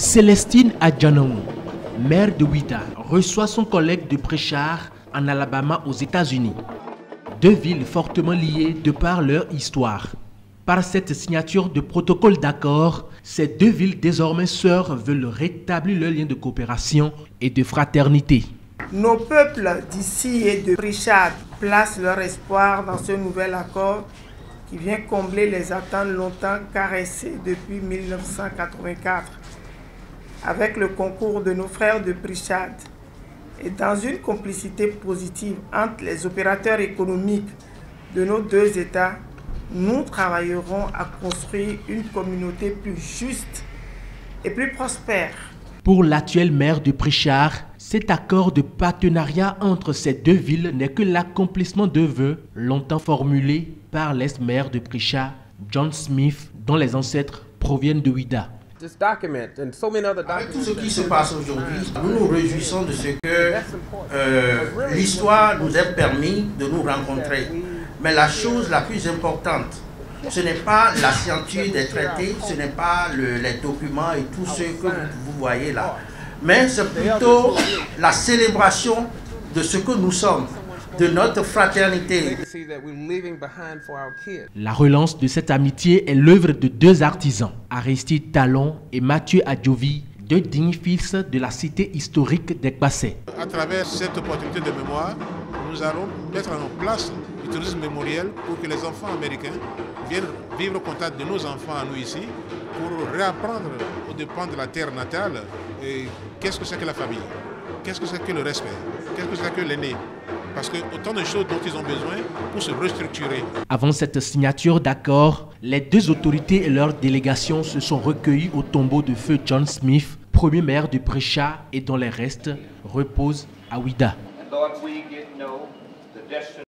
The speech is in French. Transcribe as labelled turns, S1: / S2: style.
S1: Célestine Adjanaou, maire de Ouidah, reçoit son collègue de Pritchard en Alabama aux États-Unis. Deux villes fortement liées de par leur histoire. Par cette signature de protocole d'accord, ces deux villes désormais sœurs veulent rétablir leurs liens de coopération et de fraternité.
S2: Nos peuples d'ici et de Pritchard placent leur espoir dans ce nouvel accord qui vient combler les attentes longtemps caressées depuis 1984, avec le concours de nos frères de Pritchard et dans une complicité positive entre les opérateurs économiques de nos deux États. Nous travaillerons à construire une communauté plus juste et plus prospère.
S1: Pour l'actuel maire de Pritchard, cet accord de partenariat entre ces deux villes n'est que l'accomplissement de vœux longtemps formulés par l'ex-maire de Pritchard, John Smith, dont les ancêtres proviennent de Ouidah.
S3: Avec tout ce qui se passe aujourd'hui, nous nous réjouissons de ce que l'histoire nous ait permis de nous rencontrer. Mais la chose la plus importante, ce n'est pas la signature des traités, ce n'est pas les documents et tout ce que vous voyez là, mais c'est plutôt la célébration de ce que nous sommes, de notre fraternité.
S1: La relance de cette amitié est l'œuvre de deux artisans, Aristide Talon et Mathieu Adjovi, deux dignes fils de la cité historique d'Ekbassé.
S4: À travers cette opportunité de mémoire, nous allons mettre en place du tourisme mémoriel pour que les enfants américains viennent vivre au contact de nos enfants à nous ici, pour réapprendre aux dépens de la terre natale qu'est-ce que c'est que la famille, qu'est-ce que c'est que le respect, qu'est-ce que c'est que l'aîné. Parce que autant de choses dont ils ont besoin pour se restructurer.
S1: Avant cette signature d'accord, les deux autorités et leurs délégations se sont recueillis au tombeau de feu John Smith, premier maire de Pritchard, et dont les restes reposent à Ouidah.